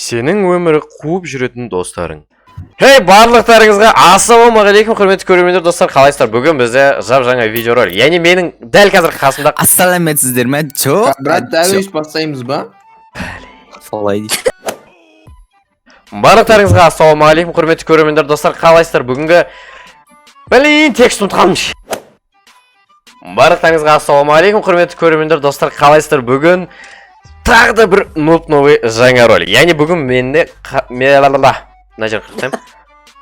Сенің өмірі қуып жүретін достарың. Хей, барлықтарыңызға ассалаумағалейкум, құрметті көрермендер, достар, қалайсыздар? Бүгін бізде жап-жаңа видеоролик. Яғни менің дәл қазір қасымда Ассаламетсіздер ме? Жоқ. Брат, дәл бастаймыз ба? Солай дейді. Барлықтарыңызға ассалаумағалейкум, құрметті көрермендер, достар, қалайсыздар? Бүгінгі текст ұмытқанмын. Барлықтарыңызға ассалаумағалейкум, құрметті көрермендер, достар, қалайсыздар? Бүгін тағы да бір новый жаңа ролик. Яғни бүгін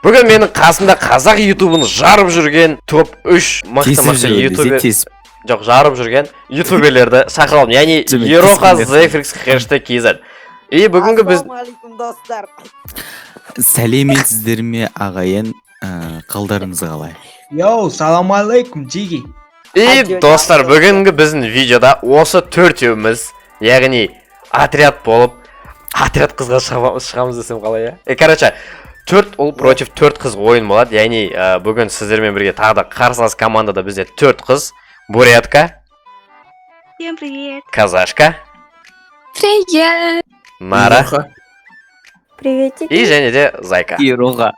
Бүгін менің қасымда қазақ ютубын жарып жүрген топ 3 мықты ютубер. Жоқ, жарып жүрген ютуберлерді шақырып алдым. Яғни Ероха, Зефрикс, хэштег KZ. И бүгінгі біз... Ассалаумағалейкум, достар. Сәлеметсіздер ме, ағайын? Қалдарыңыз қалай? Йоу, салам алейкум, Джиги. И достар, бүгінгі біздің видеода осы төртеуміз, яғни отряд болып, отряд қызға шығамыз десем қалай, е? Короче, 4 ұл против 4 қыз ойын болады. Яғни бүгін сіздермен бірге тағы да қарсылас командада бізде 4 қыз. Бурятка. Всем привет. Казашка. Привет. Мара. Приветики. И және де Зайка. Ероға.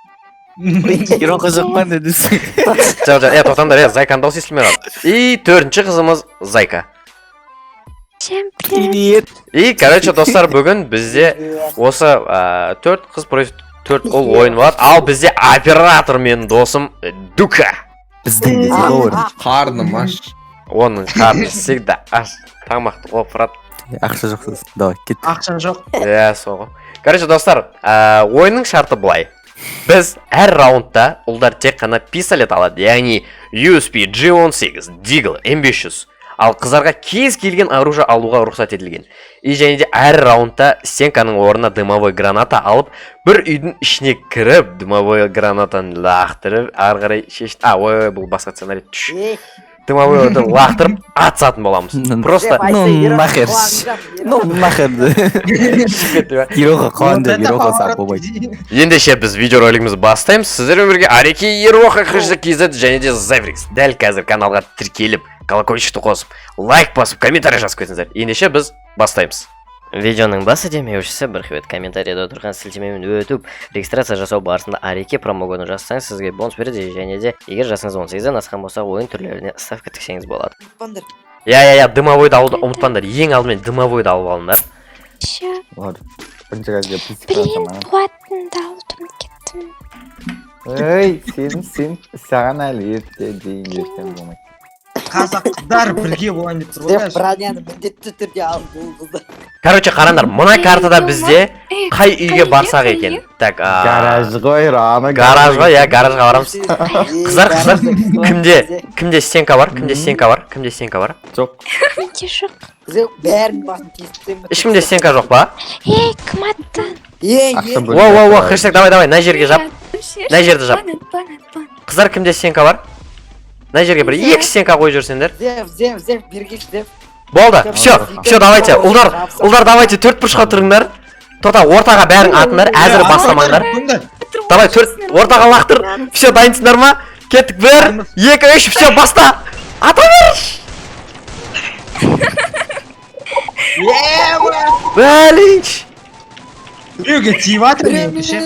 Ероға жоқпан дедісің. Жоқ, тоқтаңдар, Зайканы дауыс естілмей қалды. И 4-ші қызымыз Зайка. Всем привет. Привет. И, короче, достар, бүгін бізде осы 4 қыз против 4 ұл ойын болады. Ал бізде оператор менің досым Дука. Біздің де зор. Қарным аш. Оның қарны всегда аш. Тамақты қопырат. Ақша жоқ сіз. Давай, кет. Ақшан жоқ. Соғы. Короче, достар, ойынның шарты былай. Біз әр раундта ұлдар тек қана пистолет алады. Яғни USP, G16, Deagle, M500. Ал қыздарға кез келген оружие алуға рұқсат етілген. И және де әр раундта стенканың орнына дымовой граната алып, бір үйдің ішіне кіріп, дымовой гранатаны лақтырып, ары қарай шешті. Ой, бұл басқа сценарий. Дымовой лақтырып, атсатын боламыз. Просто... нахер. Нахерді. Ероға қуанды, Ероға сап болмайды. Ендеше біз видеоролигімізді бастаймыз. Сіздермен бірге Ареки, Ероха, хэштег KZ және де Зефрикс. Дәл қазір каналға тіркеліп, колокольчикті қосып, лайк басып, комментарий жазып кетіңіздер. Ендеше біз бастаймыз. Видеоның басы демеушісі бір хвет комментарийда отырған сілтемемен өтіп, регистрация жасау барысында Ареки промокодын жазсаңыз сізге бонус береді, және де егер жасыңыз 18-ден асқан болса, ойын түрлеріне ставка тіксеңіз болады. Дымовойды алуды ұмытпаңдар. Ең алдымен дымовойды алып алыңдар. Все. Ладно. Блин, платында алдым кеттім. Ей, сен саған әлі ерте дейін ертең болмайды. Қазақ қыздар бірге болайын деп тұр Деп ғой. броняны міндетті түрде алып болды. Короче, қараңдар, мына картада бізде қай үйге барсақ екен. Так, Гараж ғой, Раны. гаражға, гаражға барамыз. Қыздар, кімде стенка бар? Жоқ. Менде жоқ. Бәрін басын кестім. Ешкімде стенка жоқ па? Кім атты? Воу, хэштег, давай, на жерге жап. На жерді жап. Қыздар, кімде стенка бар? На жерге бір 2 стенка қойып жүрсеңдер. Зев, бергеш, Зев. Болды, все, давайте. Ұлдар, давайте 4 бұрышқа тұрыңдар. Тота, ортаға бәрің атыңдар, әзір бастамаңдар. Давай, 4 ортаға лақтыр. Все, дайынсыңдар ма? Кеттік, 1, 2, 3, все, баста. Ата бер! Бәлінч! Біреуге тиіп атыр мен кеше.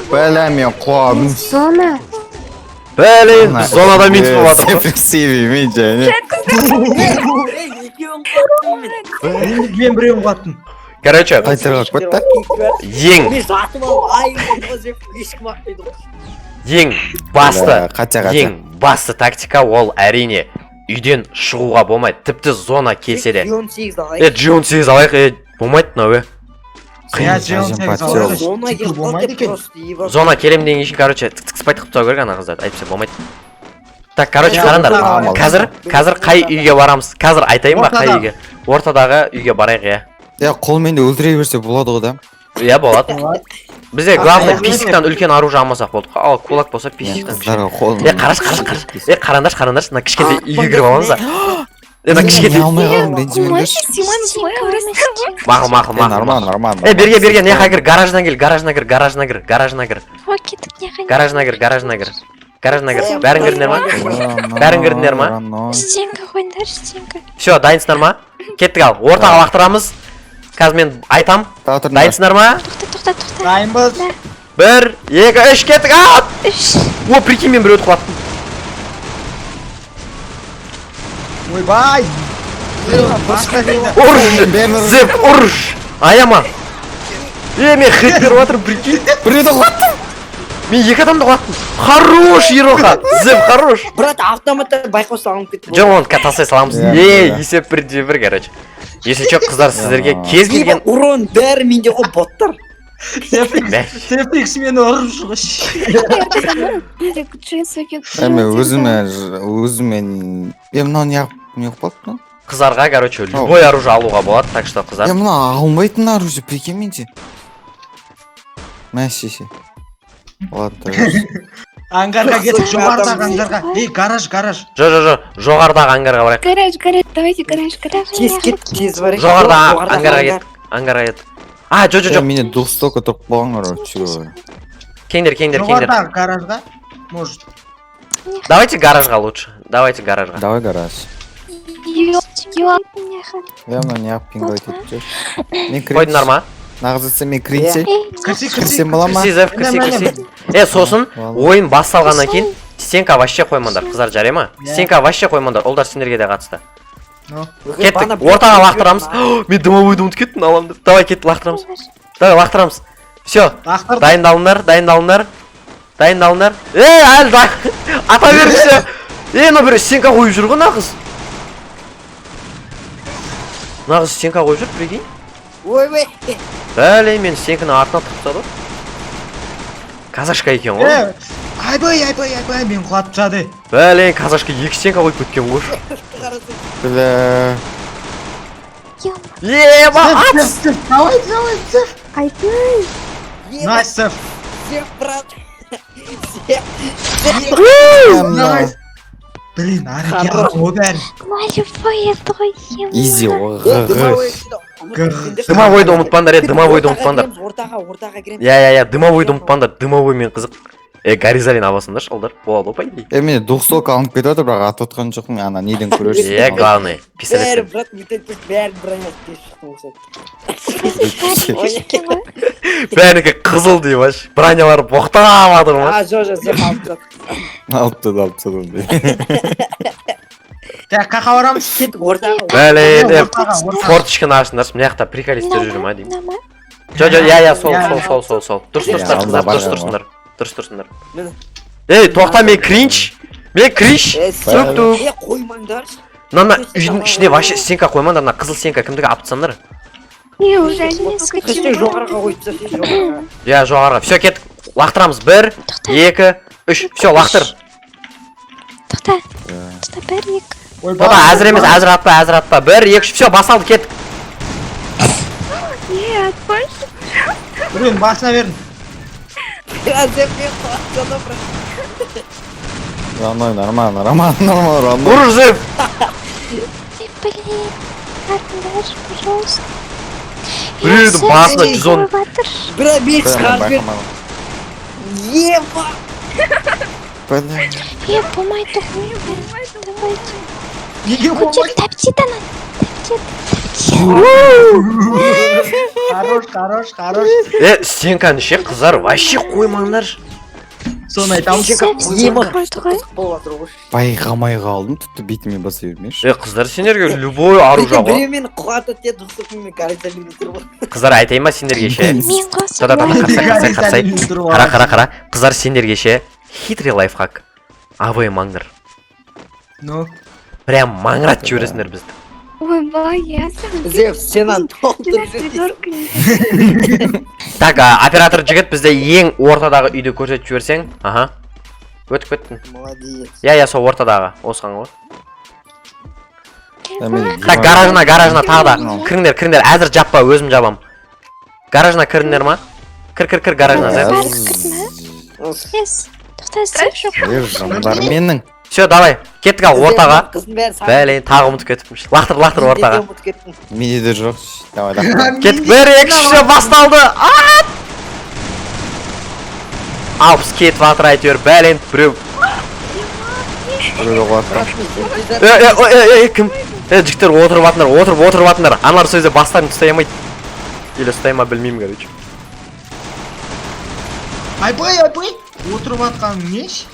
Бәлә мен құладым. Зона. Бәлін, зонада минс болады. Сефрик сейвеймен және. Мен біреуін қуаттым. Короче, Қайтырға көтті. ең Мен жатып алып, айын Зев, ешкім атпайды ғой. ең басты тактика ол әрине үйден шығуға болмайды. Тіпті зона келсе де. G18 алайық. G18 алайық, болмайды мынау. Я G18 алайық. Зона Шүкір болмайды келіп екен. просто ебаш. Зона келем деген үшін, короче, спайт қып тастау керек ана қыздарды, айтпаса болмайды. Так, короче, қараңдар. Қазір қай үйге барамыз? Қазір айтайын ба қай үйге? Ортадағы үйге барайық, иә. Қолмен де өлтіре берсе болады ғой да. Иә, болады. Бізде главный писіктен үлкен оружие алмасақ болды. Ал кулак болса писіктен. Қыздарға қолмен. Қараңдаршы, мына кішкентай үйге кіріп аламыз да. Мына кішкентай. Алмай қалдым, ренжімеңдерші. Мақыл. Нормально. Берге, неға кір, гаражына кір. Гаражына кір. Бәрін кірдіңдер ма? Стенка қойыңдар, стенка. Все, дайынсыңдар ма? Кеттік ал, ортаға лақтырамыз. қазір мен айтам. Тағы тұрыңдар. Дайынсыңдар ма? Тоқта. Дайынбыз. 1, 2, 3 кеттік. Ат! Үш. О, прикинь, мен біреуді құлаттым. Ойбай. Басқа дейді. Ұрыш! Зеп, ұрыш! Аяма! Мен хит беріп жатырмын, прикинь. Біреуді құлаттым. Мен 2 адамды құлаттым. Хорош, Ероха! Зеп, хорош! Брат, автоматта байқау салынып кетті. Жоқ, оны тастай саламыз. Иә. Есеп 1-1, короче. Если что, қыздар сіздерге кез келген... Урон бәрі менде ғой боттар. Сефрикс мені ұрып шығыш. Әме өзіме мынау не қылып қалды? Қыздарға, короче, любой оружие алуға болады, так что қыздар. Мына алынбайтын оружие, прикинь менде. Мә шеше. Ладно. Ангарға кетіп жоғарыдағы ангарға. Ей, гараж. Жо, жоғарыдағы ангарға барайық. Гараж, давайте гараж. Тез кет, тез барайық. Жоғарыдағы ангарға кет. А, жо. Мене дұрыстыққа тоқ болғанғар, чего? Кеңдер. Жоғарыдағы гаражға. Может. Давайте гаражға лучше. Давай гараж. Я мына не пингать етіп мен Қойдыңдар ма? нағызытса мен кірейінсе Кірсек. кірсем бола ма? Кірсе. Сосын ойын басталғаннан кейін стенка вообще қоймаңдар, қыздар, жарай ма? Стенка вообще қоймаңдар, олдар сендерге де қатысты. Кеттік, ортаға лақтырамыз. Мен дымовойды ұмытып кеттім, алам деп. Давай кет, лақтырамыз. Давай лақтырамыз. Все, дайындалыңдар. Әлі ата беріп все. Мына бір стенка қойып жүр ғой нағыз. Нағыз стенка қойып жүр, прикинь. Ойбай. Бәлей, мен стенкінің артына тұқтады. Казашка екен ғой. Айбай, мен құлатып жады. Бәлей, казашка 2 стенка қойып кеткен ғой. Бля. Еба, ат! Давай. Айдай. Найс, Сеф. Сеп, брат. Найс. Блин, арекет о бәрі. Малевая твоя. Изи Дымовойды ұмытпаңдар, дымовойды ұмытпаңдар. Ортаға керем. Я, дымовойды ұмытпаңдар, дымовоймен қызық. Горизалин абасыңдар, олдар. Болады, опай дейді. Мене дұрыстық алынып кетіп отыр, бірақ ат отқан жоқпын, ана неден көрерсің. Главный, Бәрі, пистолет. брат, бәрі бронят тез шықтың. Бәрінікі қызыл дей баш. Бронялары боқтап адыр ма? Жо, зеп алып тұрады. Алып тады. Так, қақа барамыз. Кеттік ортаға. Бәлей, форточканы ашыңдар, мына жақта приколистер жүр ма деймін. Жо, я, сол. Дұрыс тұрсыңдар. Ей, тоқта, мен кринч. Сүрікту. Қоймаңдар. Мына үйдің ішіне вообще стенка қоймаңдар, мына қызыл стенка кімдігі алып тастаңдар. Неужели Кішті жоғарға қойып тастайсың, жоғарға. Я, жоғарға. Все, кеттік. Лақтырамыз. 1, 2, 3. Все, лақтыр. Тоқта, бір, екі. Тоқта, әзір емес, әзір атпа. 1, 2, 3. Все, басалды, кеттік. Не, отбойся. Блин, басына берін. Зеп мен қуаттыны, брат. Нормально. Ұрыш, зеп. Блин, Арнаш, пожалуйста. Біреудің басына 110. Брат, мен шығарып бер. Еба. Бля. Помай тухню. Давайте. Неге болмай? Тапчит она. Хорош. Стенканы ше, қыздар, вообще қоймаңдар. Соны айтамыз. Байқамай қалдым, тіпті бетіме баса бермеші. Қыздар, сендерге любой оружие ғой. Біреумен қуатып те дұрсықпен горизалин тұр ғой. Қыздар, айтайын ба сендерге ше? Мен қосып. Қара. Қыздар, сендерге ше, хитрый лайфхак. АВМ маңдар. Ну? Прям маңыратып жібересіңдер бізді. Ой, боясың. Зев, сенен толтырып жүрсің. Так, оператор жігіт бізді ең ортадағы үйді көрсетіп жіберсең. Аха. Өтіп кеттің. Молодец. Я, сол ортадағы. Осыған ғой. Мен- Так, гаражына тағы да. Кіріңдер, әзір жаппа, өзім жабам. Гаражына кіріңдер ма? Кір гаражына. Yes. Тоқта, зеп жоқ. Жандар менің. Все, давай. Кеттік ал ортаға. Қыздың бәрі саған. Бәлейін, тағы ұмытып кетіпміш. Лақтыр ортаға. Менде де жоқ. Давай, лақтыр. Кеттік, 1, 2, 3, басталды. Алпыс кетіп атыр әйтеуір, бәлейін, біреу. Біреуді қуаттым. Кім? Жігіттер отырып атыңдар. Аналар сөзде бастарын ұстай алмайды. Или ұстай ма білмеймін, короче. Айбай, отырып атқан неш?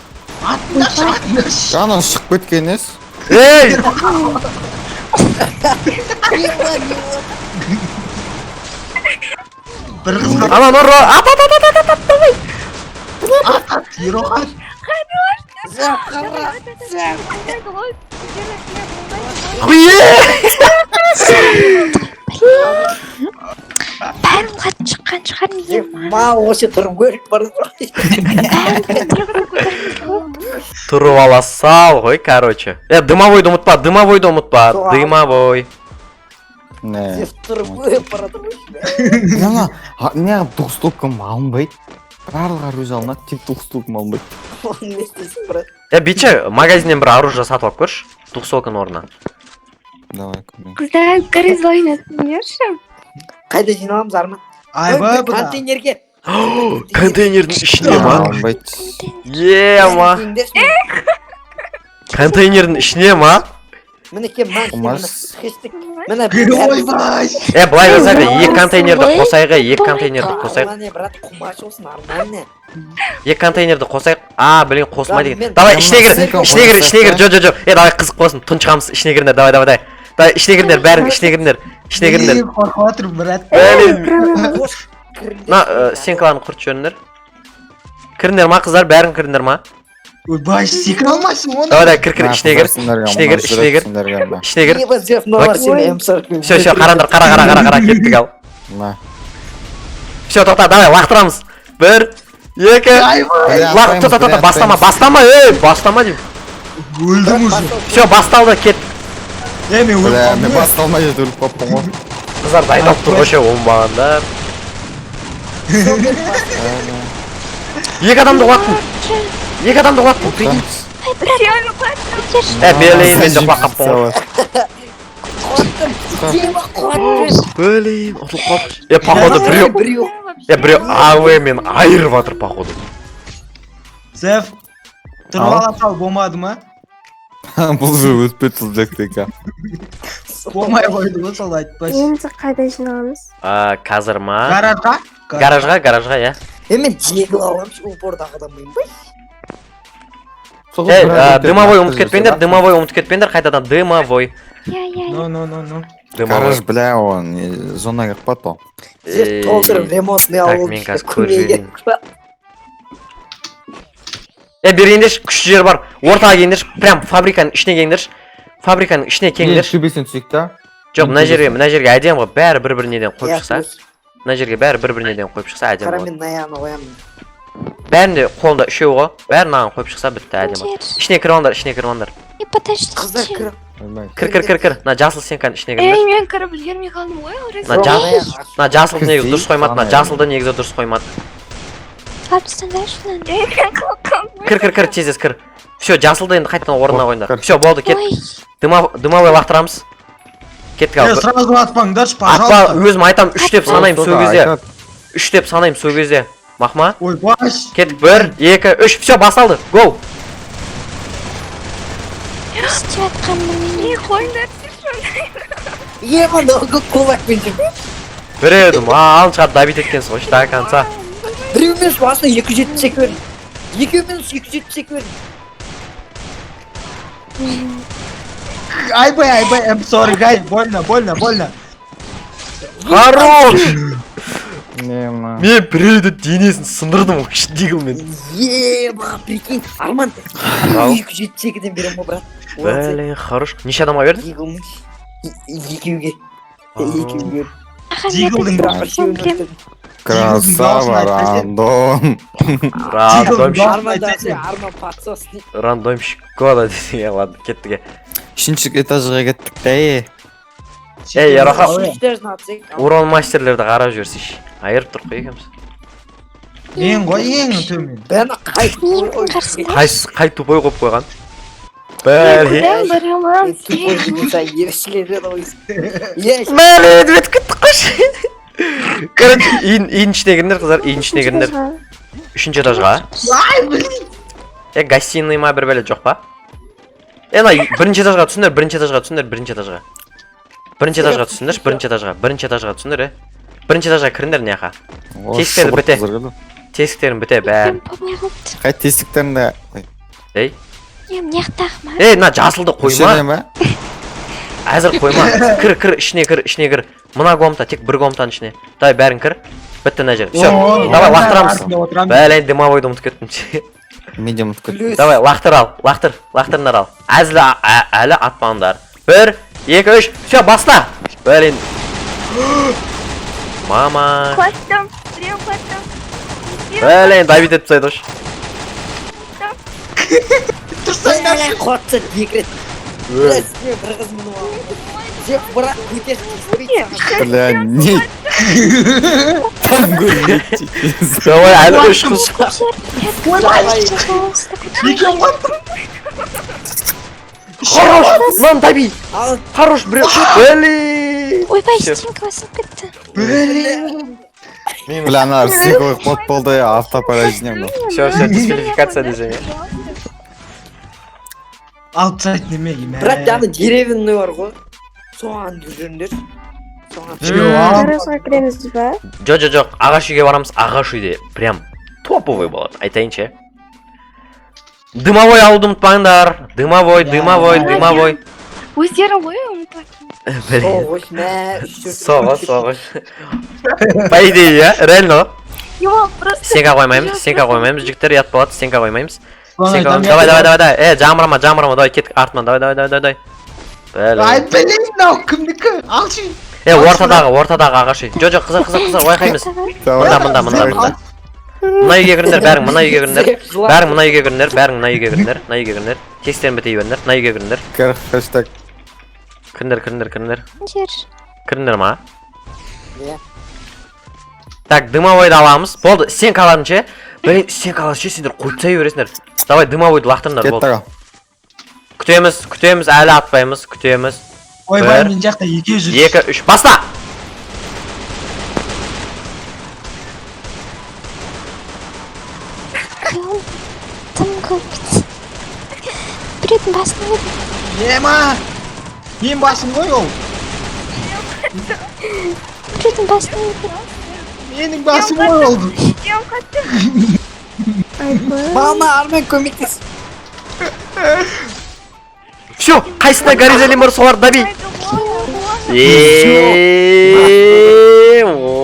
Атындаш. Ана шығып кеткен ес. Ей! Бір қызға Ана нұры! Ат! Давай! ероған. Хуе! бәрін қатып шыққан шығар неге Ма осы тұрып көріп бара Тұрып ала сал ғой, короче. Дымовойды ұмытпа, дымовой. Не. тұрып көріп бара Ана, не двухстопкам алынбайды. Барлығы оружие алынады, тек двухстопкам алынбайды. не істейсің брат? Биче, магазиннен бір оружие сатып алып көрші. Тухсокын орнына. Давай, көрейін. қыздар грыз ойнатыңдаршы Қайда жиналамыз Арман? Айбай, бұда. Контейнерге. Контейнердің ішіне ма? Алынбайды. Ма? Контейнердің ішіне ма? Мінекей мына Қумас. хештік. Міне Ойбай. Былай жасайық, екі контейнерді қосайық. Не брат, қумаш олсын Арман не? Екі контейнерді қосайық. Блин, қосма деген. Мен- Давай, Мен- ішіне кір. Мен- Жо. Давай, қызық болсын. Тұншығамыз, ішіне кіріңдер, давай. Давай, ішіне кіріңдер, бәрің ішіне кіріңдер. Қорқып отыр, брат. Қош Сен қаланы құрт жөніңдер. Кіріңдер ма, қыздар, бәрің кіріңдер ма? Ойбай, секір алмайсың оны. Давай, кір, ішіне кір. Ебі зев нолар сені М40. Все, қара, кеттік ал. Все, тоқта, давай, лақтырамыз. 1, 2, тоқта, бастама, деймін. Өлдім уже. Все, басталды, кет. Мен өліп Бля, қалдым. мен басталмай жетіп өліп қалыппын ғой. Қыздар дайындап тұр ғой, оңбағандар. Екі адамды қуаттым. Прикинь. Белейін, мен де қуаққап болған. Блин, ұтылып қалды. Походу, біреу АВ-мен айырып жатыр, походу. Зев, тұрып ала сал, болмады ма? Бұл же өтпеді сол жақтека. Болмай қойды ғой, сол айтпашы. енді қайда жиналамыз Қазір ма? Гаражға? Гаражға, иә. Мен жегіл аламыз, упордағы адамайым бай. Дымовой ұмыт кетпеңдер, қайтадан дымовой. иә No. Гараж, бля, он зонаға қыпат ол. Зев толтырып ремонтный Так, алып мен қазір көрейін. Бері ендерші, күшті жер бар. Ортаға келіңдерші, прям фабриканың ішіне келіңдерші. Фабриканың ішіне келіңдерші. Төбесін түсейік та. Жоқ, мына жерге әдем ғой, бәрі бір-бірінеден қойып шықса. Мына жерге бәрі бір-бірінеден қойып шықса әдем Қара ғой. мен наяны қоямын. Бәрінде қолында үшеу ғой, бәрін аған қойып шықса бітті әдем ғой. Жер. Ішіне кіріп алыңдар. Қыздар подождите кіріп. Кір. Мына жасыл сенканың ішіне кіріңдер. мен кіріп үлгермей қалдым ғой Мына жасылды негізі дұрыс қоймады. Абстандаршы Кір, тезес кір. Все, жасылды енді қайтадан орнына қойыңдар. Все, болды, кет. ой Дымовой лақтырамыз. Кеттік ал. Сразу атпаңдаршы, Атпа, пожалуйста. өзім айтам, 3 деп санайым сол кезде. Мақма? Ойбай. Кеттік, 1, 2, 3, все, басталды. Гоу! не істеп жатқанмын мен қойыңдар Ема ногы кулакпен жүр. Біреудің алын шығарып давит еткенсіз ғой, до конца. Біреу мен басына 270 көрін. Екеу мен 270 көрін. Айбай, I'm sorry, guys, больно. Хорош! Нема. Мен біреуді денесін сындырдым ғой, дигілмен. Ема, прикинь, Арман. Ау. 272-ден берем ғой, брат. Блин, хорош. Неше адамға бердің? Дигілмен. Екеуге. Екеуге. Дигілдің Біршеуін Красава, рандом. Рандомщик. Арман пацос дейді. Рандомщик года десеге, ладно, кеттіге. Үшінші этажға кеттік та, Яраха, Үштерін атсек. урон мастерлерді қарап жіберсейші. Айырып тұрып қой екеміз. Ең ғой, ең төмен. Бәні қайтып менің қой. қарсымда Қай тупой қойып қойған? Блин. Блин, өтіп кеттік қойшы. Короче, үйдің ішіне кіріңдер, қыздар, үйдің ішіне кіріңдер. 3-ші этажға. Гостиный ма бір бәле жоқ па? Ана, 1-ші этажға түсіңдер. Бірінші этажға түсіңдер. бірінші этажға кіріңдер мына жаққа. Тесіктерді біте. Тесіктерін біте бәрін. Болмай қалыпты. Қай тесіктерінде Ей, Мына жақтағы ма? мына жасылды қойма. Әзір қойма. Кір, ішіне кір. Мына комната, тек бір комнатаның ішіне. Давай бәрін кір. Бітті мына жер. Все, давай лақтырамыз. Бәлен дымовойды ұмытып кеттім. Медиум күт. Давай лақтыр ал, лақтырыңдар ал. Әлі атпаңдар. 1, 2, 3, все, баста. Бәлен. Мама. Қойдым. Біреу қойдым. Бәлен, Давид етіп тастайды ош. Бля, қотсы декрет. Бля, сізге бір қыз мұны алды. Сен бірақ көтеріп кеспейді. Бля, не. Там көрмейді. Давай, әлі 3 қыз. Хорош, lan Давид. Ал, Хорош, блин. Ойбай, стенка басып кетті. Бля, ана сыйқылық код болды, автопаражнем. Все, дисквалификация десең. Аутсайд немеге мә. бірақ ана деревянный бар ғой. Соған жүргендер. Гаражға кіреміз ба? Жоқ, ағаш үйге барамыз, ағаш үйде прям топовый болады, айтайыншы. Дымовой алуды ұмытпаңдар. Дымовой. Өздері ғой ұмытпайтын. Соғыш, мә, Соғыш. По идее, я, реально. Жоқ, просто... Стенка қоймаймыз, жігіттер ят болады, стенка қоймаймыз. Давай, жамырама, давай, кеттік артынан, давай. Ай, білейін, мынау кімдікі? Алшы. Ортадағы ағаш үй. Жоқ, қызыр, ойқаймыз. Мында. Мына үйге кіріңдер, бәрің мына үйге кіріңдер. Тестерін біте үйбендер, мына үйге кіріңдер. Кір, хэштег. Кіріңдер. Жер. Кіріңдер ма? Иә. Так, дымовойды аламыз. Болды, стенкаларын ше. Блин, стенкаларын ше, сендер қойтай бересіңдер. Давай, дымовойды лақтырыңдар, болды. Күтеміз, әлі атпаймыз, күтеміз. Ойбай, мен жақта 200. 2, 3, баста! Қиыл. Тым көп. Біреудің басына еді. Ема! Мен басым ғой ол. Біреудің басына еді. Менің басым ғой ол. Мама, армен көмектес. Все, қайсына горизалин бар солар даби.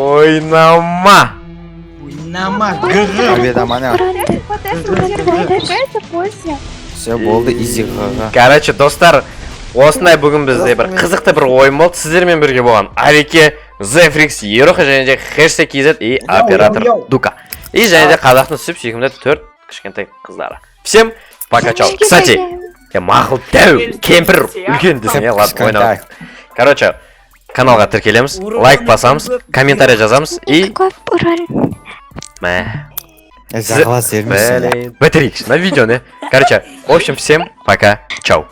Ойнама. Гығы. Уведомление. Все болды, изиғаға. Короче, достар, осындай бүгін бізде бір қызықты бір ойын болды. Сіздермен бірге болған Арике, Зефрикс, Ероха және де хэштег KZ и оператор Дука. И және де қазақтың сүйкімді 4 кішкентай қыздары. Всем пока, чао. Кстати, мақұл дәу, кемпір, үлкен десең, ладно, ойнау. Короче, каналға тіркелеміз, лайк басамыз, комментарий жазамыз и... Көп ұран. Мә. Жағала сермесін. Бітірейікші на видеоны. Короче, в общем, всем пока, чао.